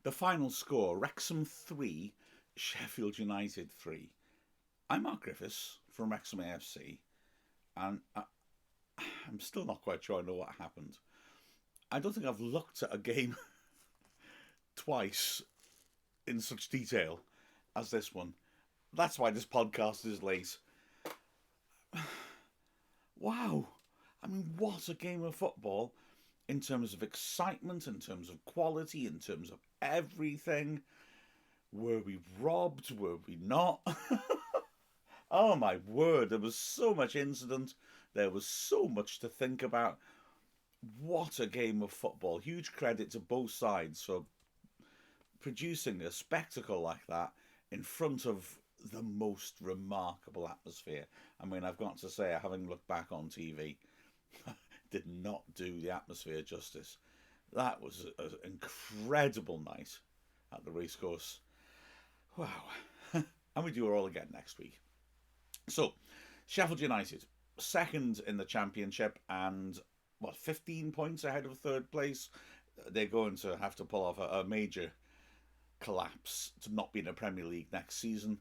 The final score, Wrexham 3, Sheffield United 3. I'm Mark Griffiths from Wrexham AFC, and I'm still not quite sure I know what happened. I don't think I've looked at a game twice in such detail as this one. That's why this podcast is late. Wow. I mean, what a game of football in terms of excitement, in terms of quality, in terms of everything. Were we robbed? Were we not? Oh my word, there was so much incident. There was so much to think about. What a game of football. Huge credit to both sides for producing a spectacle like that in front of the most remarkable atmosphere. I mean, I've got to say, having looked back on TV, did not do the atmosphere justice. That was an incredible night at the racecourse. Wow. And we do it all again next week. So, Sheffield United, second in the Championship and, 15 points ahead of third place. They're going to have to pull off a major collapse to not be in the Premier League next season.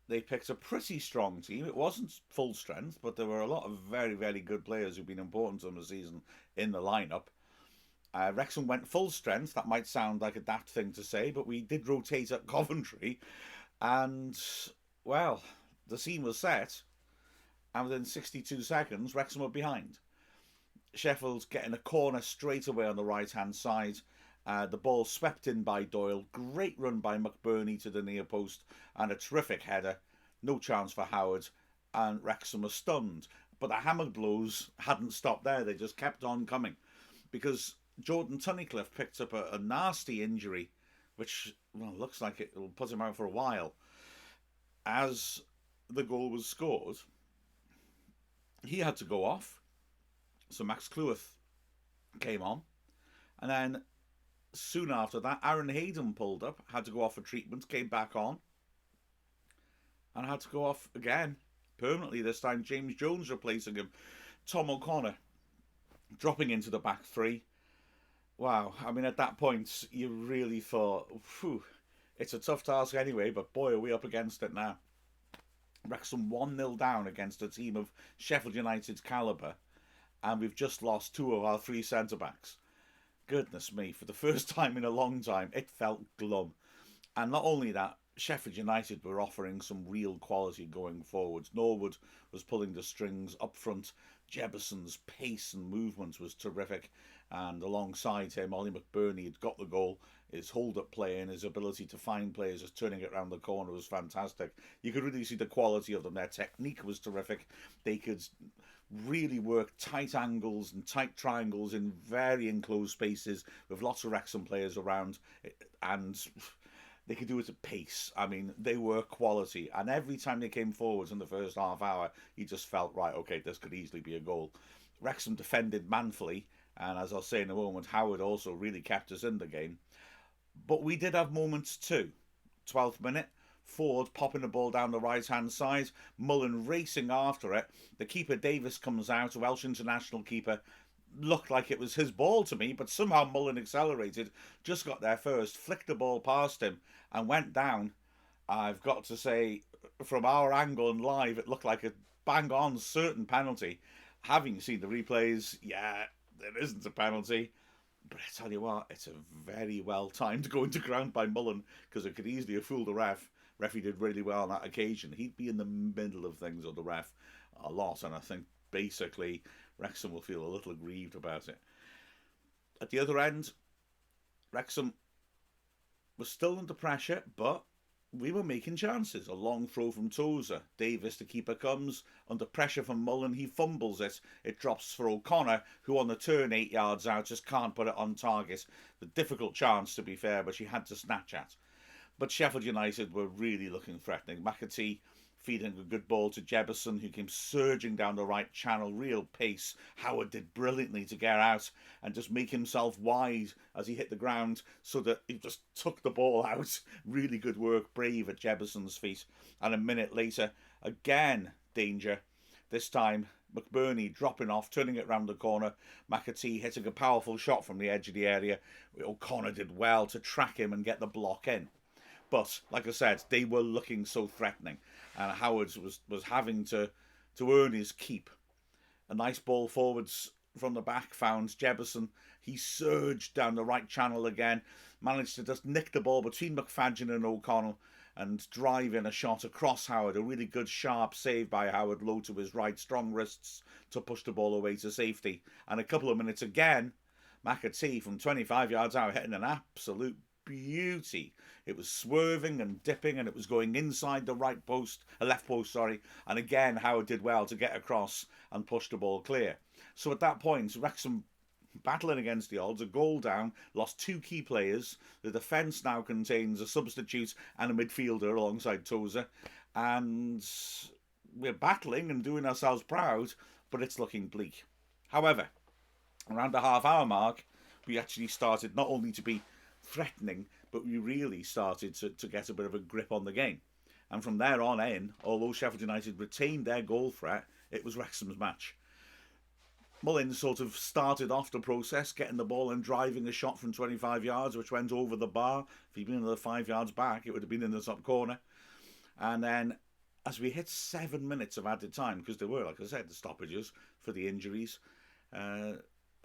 They picked a pretty strong team. It wasn't full strength, but there were a lot of very, very good players who've been important to them this season in the lineup. Wrexham went full strength. That might sound like a daft thing to say, but we did rotate at Coventry. And, well, the scene was set. And within 62 seconds, Wrexham were behind. Sheffield's getting a corner straight away on the right-hand side. The ball swept in by Doyle. Great run by McBurney to the near post. And a terrific header. No chance for Howard. And Wrexham were stunned. But the hammer blows hadn't stopped there. They just kept on coming. Because Jordan Tunnicliffe picked up a nasty injury, which looks like it will put him out for a while. As the goal was scored, he had to go off. So Max Cleworth came on. And then soon after that, Aaron Hayden pulled up, had to go off for treatment, came back on, and had to go off again, permanently this time. James Jones replacing him. Tom O'Connor dropping into the back three. Wow, I mean, at that point, you really thought, it's a tough task anyway, but boy, are we up against it now. Wrexham 1-0 down against a team of Sheffield United's calibre, and we've just lost two of our three centre-backs. Goodness me, for the first time in a long time, it felt glum. And not only that, Sheffield United were offering some real quality going forwards. Norwood was pulling the strings up front. Jebuson's pace and movement was terrific. And alongside him, Ollie McBurney had got the goal. His hold-up play and his ability to find players as turning it around the corner was fantastic. You could really see the quality of them. Their technique was terrific. They could really work tight angles and tight triangles in very enclosed spaces with lots of Wrexham players around, and they could do it at pace. I mean, they were quality, and every time they came forwards in the first half hour, you just felt, right, okay, this could easily be a goal. Wrexham defended manfully, and as I'll say in a moment, Howard also really kept us in the game. But we did have moments too. 12th minute, Ford popping the ball down the right-hand side, Mullen racing after it. The keeper, Davis, comes out, a Welsh international keeper. Looked like it was his ball to me, but somehow Mullen accelerated, just got there first, flicked the ball past him and went down. I've got to say, from our angle and live, it looked like a bang-on certain penalty. Having seen the replays, yeah, there isn't a penalty. But I tell you what, it's a very well-timed going to ground by Mullen, because it could easily have fooled the ref. Referee did really well on that occasion. He'd be in the middle of things with the ref a lot, and I think basically Wrexham will feel a little aggrieved about it. At the other end, Wrexham was still under pressure, but we were making chances. A long throw from Tozer. Davis, the keeper, comes under pressure from Mullen. He fumbles it. It drops for O'Connor, who on the turn 8 yards out just can't put it on target. The difficult chance, to be fair, but she had to snatch at. But Sheffield United were really looking threatening. McAtee feeding a good ball to Jebuson, who came surging down the right channel, real pace. Howard did brilliantly to get out and just make himself wide as he hit the ground so that he just took the ball out. Really good work, brave at Jebuson's feet. And a minute later, again, danger. This time, McBurney dropping off, turning it round the corner. McAtee hitting a powerful shot from the edge of the area. O'Connor did well to track him and get the block in. But, like I said, they were looking so threatening. And Howard was having to earn his keep. A nice ball forwards from the back found Jebison. He surged down the right channel again. Managed to just nick the ball between McFadden and O'Connell and drive in a shot across Howard. A really good sharp save by Howard, low to his right, strong wrists to push the ball away to safety. And a couple of minutes again, McAtee from 25 yards out hitting an absolute beauty. It was swerving and dipping, and it was going inside the left post, and again Howard did well to get across and push the ball clear. So at that point, Wrexham battling against the odds, a goal down, lost two key players. The defence now contains a substitute and a midfielder alongside Tozer, and we're battling and doing ourselves proud, but it's looking bleak. However, around the half-hour mark, we actually started not only to be threatening, but we really started to get a bit of a grip on the game. And from there on in, although Sheffield United retained their goal threat, it was Wrexham's match. Mullins sort of started off the process, getting the ball and driving a shot from 25 yards, which went over the bar. If he'd been another 5 yards back, it would have been in the top corner. And then, as we hit 7 minutes of added time, because there were, like I said, the stoppages for the injuries,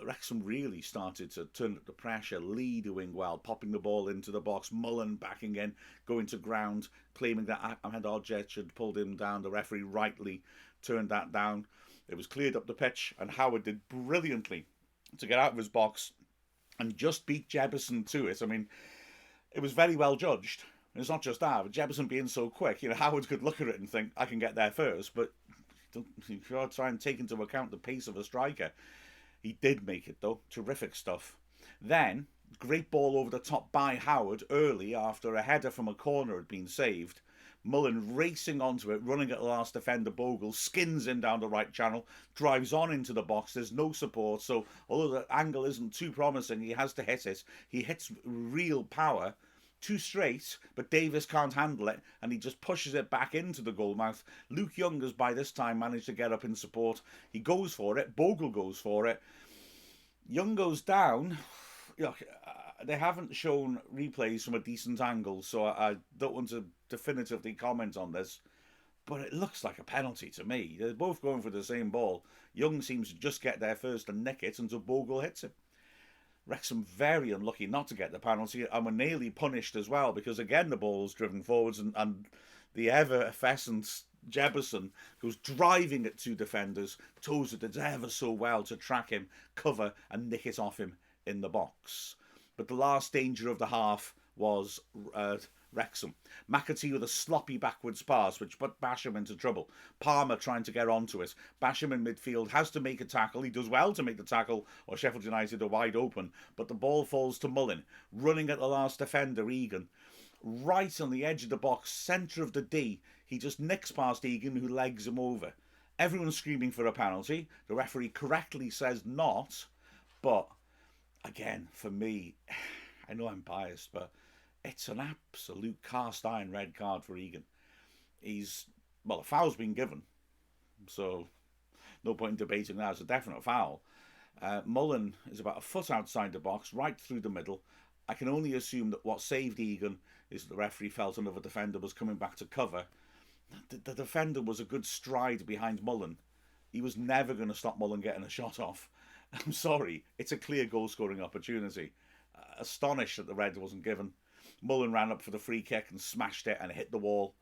Wrexham really started to turn up the pressure. Lee doing well, popping the ball into the box. Mullen backing in, going to ground, claiming that Ahmed Al-Jet had pulled him down. The referee rightly turned that down. It was cleared up the pitch, and Howard did brilliantly to get out of his box and just beat Jebison to it. I mean, it was very well judged. And it's not just that, but Jebison being so quick, Howard could look at it and think, I can get there first, but you got to try and take into account the pace of a striker. He did make it, though. Terrific stuff. Then, great ball over the top by Howard early after a header from a corner had been saved. Mullen racing onto it, running at the last defender, Bogle, skins in down the right channel, drives on into the box. There's no support, so although the angle isn't too promising, he has to hit it. He hits real power, too straight, but Davis can't handle it, and he just pushes it back into the goalmouth. Luke Young has by this time managed to get up in support. He goes for it. Bogle goes for it. Young goes down. They haven't shown replays from a decent angle, so I don't want to definitively comment on this, but it looks like a penalty to me. They're both going for the same ball. Young seems to just get there first and nick it until Bogle hits him. Wrexham very unlucky not to get the penalty, and were nearly punished as well, because again the ball was driven forwards, and the ever-effervescent Jebison goes driving at two defenders. Tozer did ever so well to track him, cover, and nick it off him in the box. But the last danger of the half was Wrexham. McAtee with a sloppy backwards pass, which put Basham into trouble. Palmer trying to get onto it. Basham in midfield has to make a tackle. He does well to make the tackle, or Sheffield United are wide open. But the ball falls to Mullen, running at the last defender, Egan. Right on the edge of the box, centre of the D. He just nicks past Egan, who legs him over. Everyone's screaming for a penalty. The referee correctly says not, but again, for me, I know I'm biased, but it's an absolute cast iron red card for Egan. A foul's been given, so no point in debating that. It's a definite foul. Mullen is about a foot outside the box, right through the middle. I can only assume that what saved Egan is that the referee felt another defender was coming back to cover. The defender was a good stride behind Mullen. He was never going to stop Mullen getting a shot off. I'm sorry, it's a clear goal-scoring opportunity. Astonished that the red wasn't given. Mullen ran up for the free kick and smashed it and hit the wall,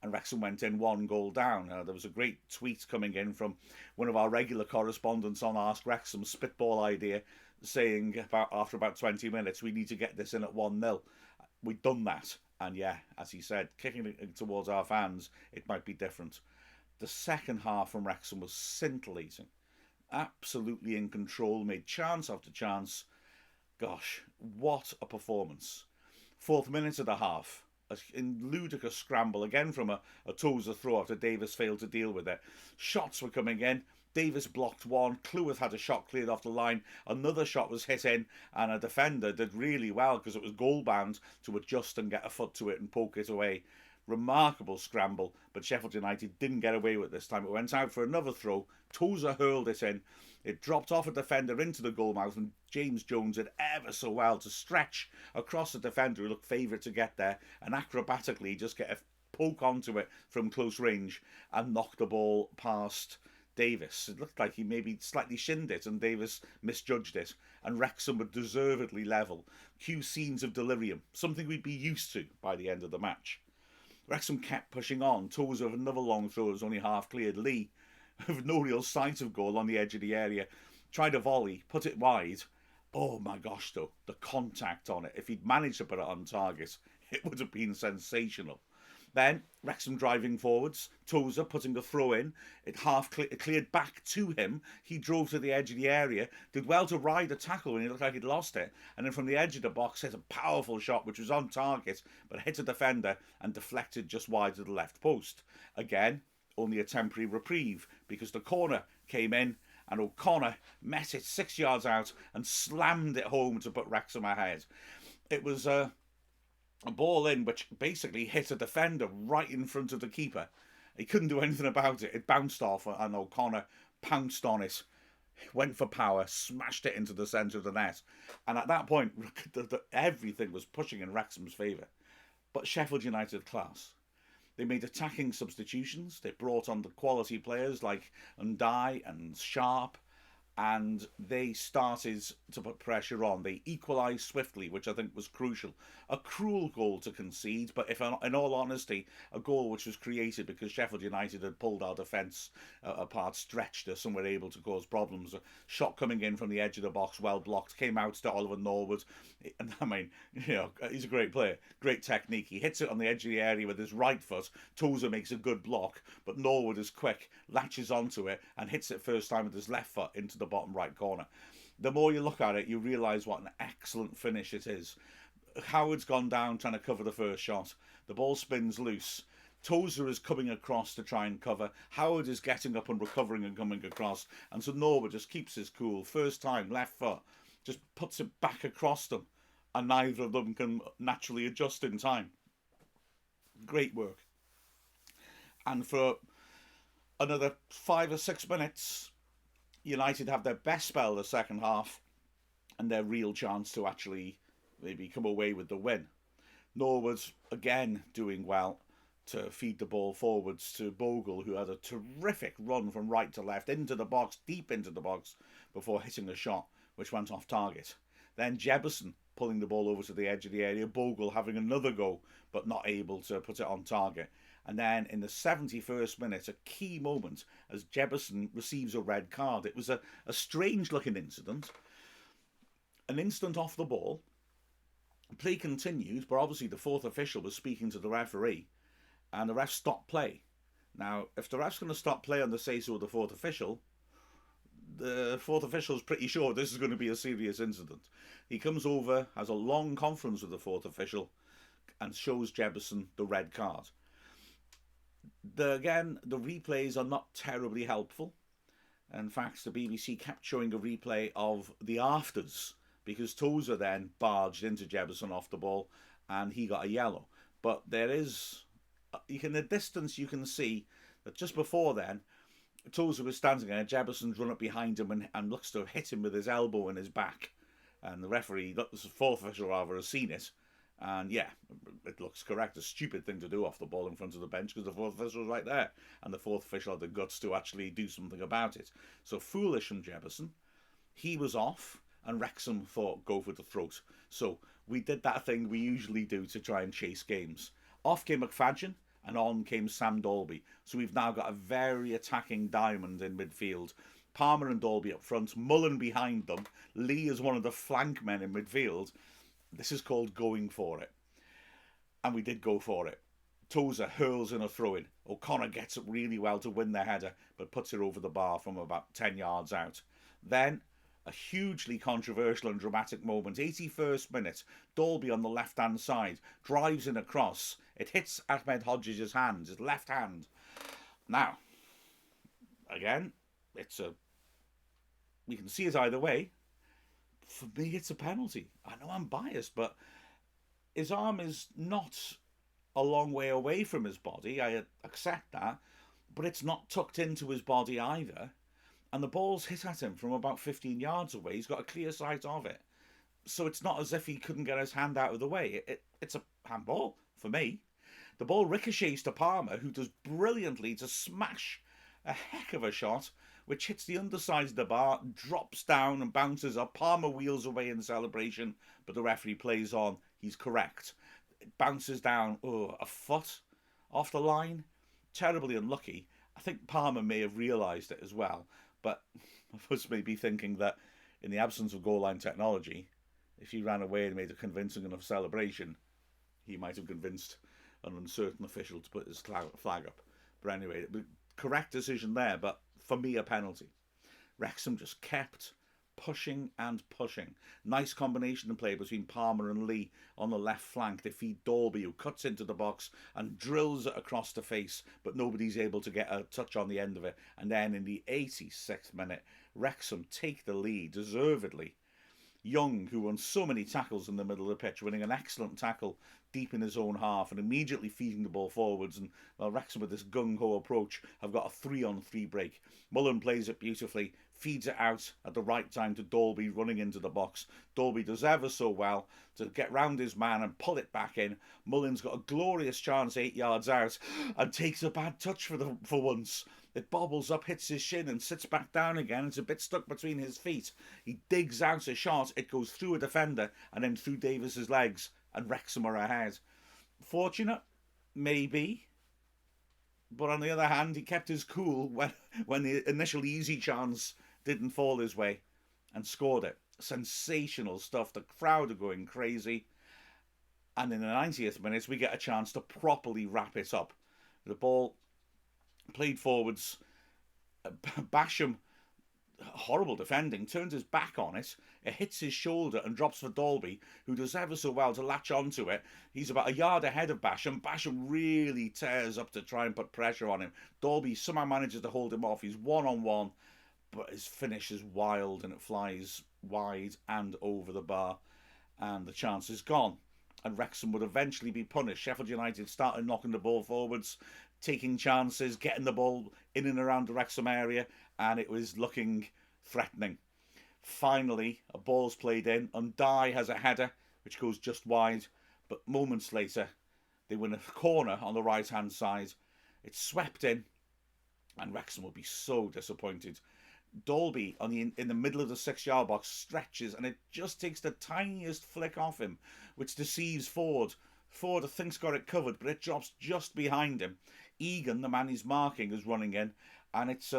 and Wrexham went in 1 goal down. There was a great tweet coming in from one of our regular correspondents on Ask Wrexham, spitball idea, saying after about 20 minutes, we need to get this in at 1-0. We'd done that, and yeah, as he said, kicking it towards our fans, it might be different. The second half from Wrexham was scintillating. Absolutely in control, made chance after chance. Gosh, what a performance. 4th minute of the half, in ludicrous scramble again from a Tozer throw after Davis failed to deal with it. Shots were coming in. Davis blocked one. Cleworth had a shot cleared off the line. Another shot was hit in, and a defender did really well because it was goal bound to adjust and get a foot to it and poke it away. remarkable scramble, but Sheffield United didn't get away with it this time. It went out for another throw. Tozer hurled it in. It dropped off a defender into the goal mouth, and James Jones did ever so well to stretch across the defender who looked favourite to get there, and acrobatically just get a poke onto it from close range and knock the ball past Davis. It looked like he maybe slightly shinned it and Davis misjudged it, and Wrexham were deservedly level. Cue scenes of delirium, something we'd be used to by the end of the match. Wrexham kept pushing on. Toes of another long throw was only half cleared. Lee, with no real sight of goal on the edge of the area, tried a volley, put it wide. Oh my gosh, though, the contact on it. If he'd managed to put it on target, it would have been sensational. Then Wrexham driving forwards, Tozer putting the throw in. It cleared back to him. He drove to the edge of the area, did well to ride a tackle when he looked like he'd lost it, and then from the edge of the box hit a powerful shot which was on target but hit a defender and deflected just wide of the left post. Again, only a temporary reprieve because the corner came in and O'Connor met it 6 yards out and slammed it home to put Wrexham ahead. It was a ball in which basically hit a defender right in front of the keeper. He couldn't do anything about it. It bounced off and O'Connor pounced on it, went for power, smashed it into the centre of the net. And at that point, everything was pushing in Wrexham's favour. But Sheffield United class. They made attacking substitutions. They brought on the quality players like Ndai and Sharp, and they started to put pressure on. They equalised swiftly, which I think was crucial. A cruel goal to concede, but if, in all honesty, a goal which was created because Sheffield United had pulled our defence apart, stretched us, and were able to cause problems. A shot coming in from the edge of the box, well blocked, came out to Oliver Norwood. And I mean, he's a great player, great technique. He hits it on the edge of the area with his right foot. Tozer makes a good block, but Norwood is quick, latches onto it, and hits it first time with his left foot into the bottom right corner. The more you look at it, you realise what an excellent finish it is. Howard's gone down trying to cover the first shot. The ball spins loose. Tozer is coming across to try and cover. Howard is getting up and recovering and coming across. And so Norwood just keeps his cool. First time, left foot, just puts it back across them. And neither of them can naturally adjust in time. Great work. And for another 5 or 6 minutes, United have their best spell the second half and their real chance to actually maybe come away with the win. Norwood again doing well to feed the ball forwards to Bogle, who had a terrific run from right to left into the box, deep into the box, before hitting a shot which went off target. Then Jebbison pulling the ball over to the edge of the area, Bogle having another go but not able to put it on target. And then in the 71st minute, a key moment as Jebbison receives a red card. It was a strange looking incident. An instant off the ball. Play continued, but obviously the fourth official was speaking to the referee and the ref stopped play. Now, if the ref's going to stop play on the say-so of the fourth official is pretty sure this is going to be a serious incident. He comes over, has a long conference with the fourth official and shows Jebbison the red card. Again, the replays are not terribly helpful. In fact, the BBC kept showing a replay of the afters because Tozer then barged into Jebbison off the ball and he got a yellow. But there is, in the distance you can see that just before then, Tozer was standing there, Jebbison's run up behind him and looks to have hit him with his elbow in his back. And the referee, the fourth official rather, has seen it. And yeah, it looks correct. A stupid thing to do off the ball in front of the bench because the fourth official was right there. And the fourth official had the guts to actually do something about it. So foolish from Jebbison. He was off and Wrexham thought go for the throat. So we did that thing we usually do to try and chase games. Off came McFadden and on came Sam Dalby. So we've now got a very attacking diamond in midfield. Palmer and Dalby up front, Mullen behind them. Lee is one of the flank men in midfield. This is called going for it. And we did go for it. Tozer hurls in a throw-in. O'Connor gets it really well to win the header, but puts it over the bar from about 10 yards out. Then, a hugely controversial and dramatic moment. 81st minute, Dalby on the left-hand side, drives in a cross. It hits Ahmed Hodges' hand, his left hand. Now, again, we can see it either way. For me, it's a penalty. I know I'm biased, but his arm is not a long way away from his body. I accept that, but it's not tucked into his body either. And the ball's hit at him from about 15 yards away. He's got a clear sight of it. So it's not as if he couldn't get his hand out of the way. It's a handball for me. The ball ricochets to Palmer, who does brilliantly to smash a heck of a shot, which hits the underside of the bar, drops down and bounces up. Palmer wheels away in celebration, but the referee plays on. He's correct. It bounces down, a foot off the line. Terribly unlucky. I think Palmer may have realised it as well, but I was maybe thinking that in the absence of goal line technology, if he ran away and made a convincing enough celebration, he might have convinced an uncertain official to put his flag up. But anyway, correct decision there, but for me, a penalty. Wrexham just kept pushing and pushing. Nice combination of play between Palmer and Lee on the left flank. They feed Dalby, who cuts into the box and drills it across the face, but nobody's able to get a touch on the end of it. And then in the 86th minute, Wrexham take the lead deservedly. Young, who won so many tackles in the middle of the pitch, winning an excellent tackle deep in his own half and immediately feeding the ball forwards. And Wrexham, with this gung-ho approach, have got a 3-on-3 break. Mullen plays it beautifully, feeds it out at the right time to Dalby running into the box. Dalby does ever so well to get round his man and pull it back in. Mullen's got a glorious chance 8 yards out and takes a bad touch for once. It bobbles up, hits his shin and sits back down again. It's a bit stuck between his feet. He digs out a shot. It goes through a defender and then through Davis's legs, and Wrexham are ahead. Fortunate? Maybe. But on the other hand, he kept his cool when the initial easy chance didn't fall his way and scored it. Sensational stuff. The crowd are going crazy. And in the 90th minute, we get a chance to properly wrap it up. The ball played forwards. Basham, horrible defending, turns his back on it. It hits his shoulder and drops for Dalby, who does ever so well to latch onto it. He's about a yard ahead of Basham. Basham really tears up to try and put pressure on him. Dalby somehow manages to hold him off. He's one-on-one, but his finish is wild and it flies wide and over the bar, and the chance is gone. And Wrexham would eventually be punished. Sheffield United started knocking the ball forwards, taking chances, getting the ball in and around the Wrexham area, and it was looking threatening. Finally, a ball's played in, and Dye has a header, which goes just wide, but moments later, they win a corner on the right-hand side. It's swept in, and Wrexham will be so disappointed. Dalby, in the middle of the 6-yard box, stretches, and it just takes the tiniest flick off him, which deceives Ford. Ford, I think's got it covered, but it drops just behind him. Egan, the man he's marking, is running in, and it's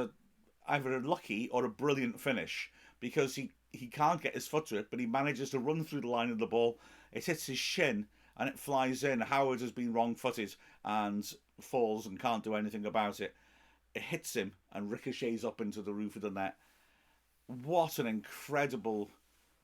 either a lucky or a brilliant finish, because he can't get his foot to it, but he manages to run through the line of the ball. It hits his shin, and it flies in. Howard has been wrong-footed and falls and can't do anything about it. It hits him and ricochets up into the roof of the net. What an incredible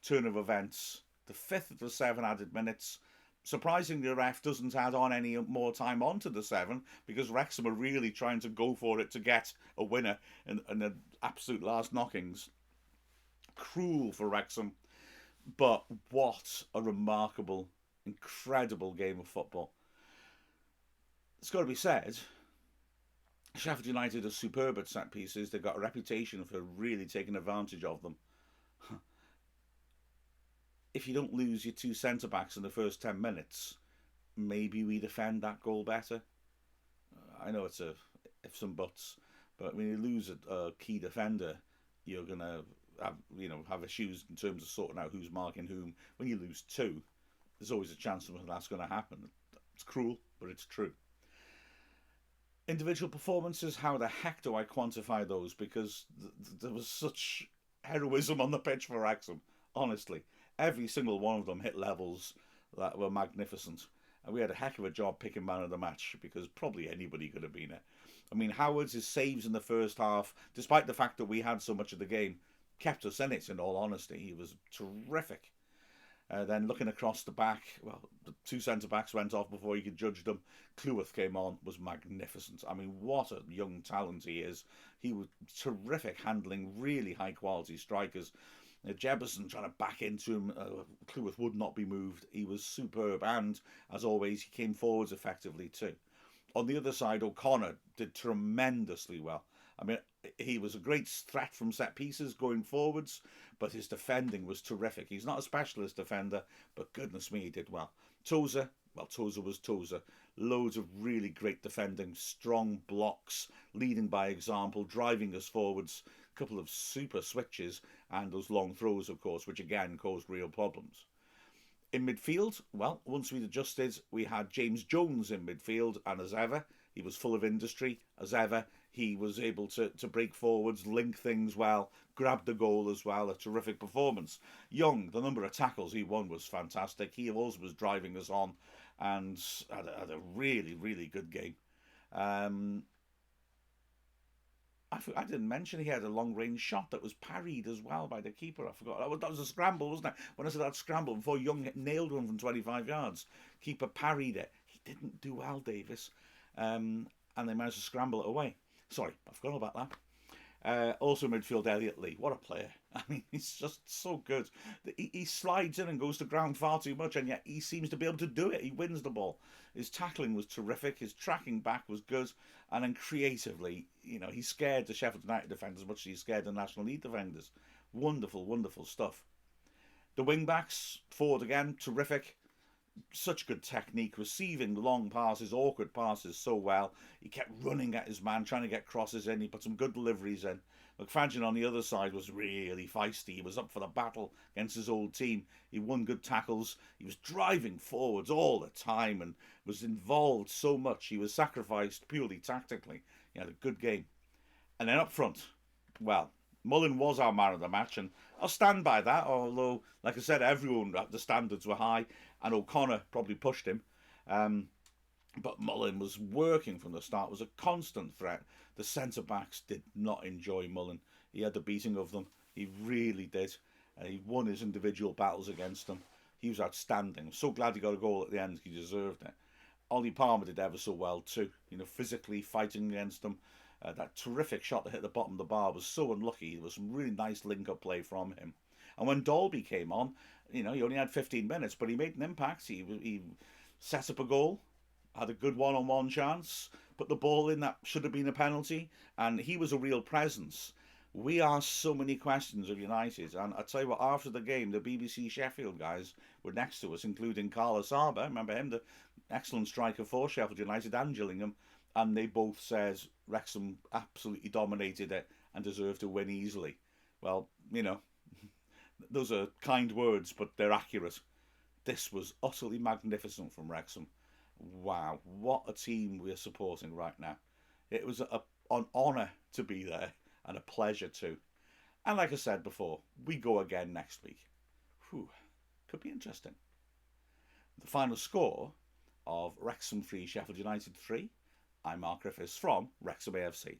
turn of events. The 5th of the 7 added minutes. Surprisingly, the ref doesn't add on any more time onto the 7, because Wrexham are really trying to go for it to get a winner in the absolute last knockings. Cruel for Wrexham, but what a remarkable, incredible game of football. It's got to be said, Sheffield United are superb at set pieces. They've got a reputation for really taking advantage of them. If you don't lose your 2 centre-backs in the first 10 minutes, maybe we defend that goal better. I know it's a ifs and buts, but when you lose a key defender, you're going to have issues in terms of sorting out who's marking whom. When you lose 2, there's always a chance that that's going to happen. It's cruel, but it's true. Individual performances, how the heck do I quantify those? Because there was such heroism on the pitch for Wrexham, honestly. Every single one of them hit levels that were magnificent. And we had a heck of a job picking man of the match, because probably anybody could have been it. I mean, his saves in the first half, despite the fact that we had so much of the game, kept us in it, in all honesty. He was terrific. Then looking across the back, well, the 2 centre-backs went off before you could judge them. Cleworth came on, was magnificent. I mean, what a young talent he is. He was terrific handling really high-quality strikers. Jefferson trying to back into him. Cleworth would not be moved. He was superb, and as always, he came forwards effectively too. On the other side, O'Connor did tremendously well. I mean, he was a great threat from set pieces going forwards, but his defending was terrific. He's not a specialist defender, but goodness me, he did well. Tozer, well, Tozer was Tozer. Loads of really great defending, strong blocks, leading by example, driving us forwards. A couple of super switches, and those long throws, of course, which again caused real problems. In midfield, well, once we'd adjusted, we had James Jones in midfield, and as ever, he was full of industry. As ever, he was able to break forwards, link things well, grab the goal as well. A terrific performance. Young, the number of tackles he won was fantastic. He also was driving us on and had a really, really good game. I didn't mention he had a long-range shot that was parried as well by the keeper. I forgot. That was a scramble, wasn't it? When I said that scramble, before Young nailed one from 25 yards, keeper parried it. He didn't do well, Davis. And they managed to scramble it away. Sorry, I forgot about that. Also midfield, Elliot Lee. What a player. I mean, he's just so good. He slides in and goes to ground far too much, and yet he seems to be able to do it. He wins the ball. His tackling was terrific. His tracking back was good. And then creatively, he scared the Sheffield United defenders as much as he scared the National League defenders. Wonderful, wonderful stuff. The wing-backs, forward again, terrific. Such good technique, receiving long passes, awkward passes so well. He kept running at his man, trying to get crosses in. He put some good deliveries in. McFadden on the other side was really feisty. He was up for the battle against his old team. He won good tackles. He was driving forwards all the time and was involved so much. He was sacrificed purely tactically. He had a good game. And then up front, well, Mullin was our man of the match, and I'll stand by that, although, like I said, everyone, the standards were high, and O'Connor probably pushed him. But Mullin was working from the start, was a constant threat. The centre-backs did not enjoy Mullin. He had the beating of them. He really did. He won his individual battles against them. He was outstanding. So glad he got a goal at the end. He deserved it. Ollie Palmer did ever so well too. Physically fighting against them. That terrific shot that hit the bottom of the bar was so unlucky. There was some really nice link-up play from him. And when Dalby came on, he only had 15 minutes, but he made an impact. He set up a goal, had a good one-on-one chance, put the ball in that should have been a penalty, and he was a real presence. We asked so many questions of United, and I tell you what, after the game, the BBC Sheffield guys were next to us, including Carlos Arba, remember him, the excellent striker for Sheffield United and Gillingham, and they both said Wrexham absolutely dominated it and deserved to win easily. Well, those are kind words, but they're accurate. This was utterly magnificent from Wrexham. Wow, what a team we're supporting right now. It was an honour to be there and a pleasure too. And like I said before, we go again next week. Could be interesting. The final score of Wrexham 3, Sheffield United 3. I'm Mark Griffiths from Wrexham AFC.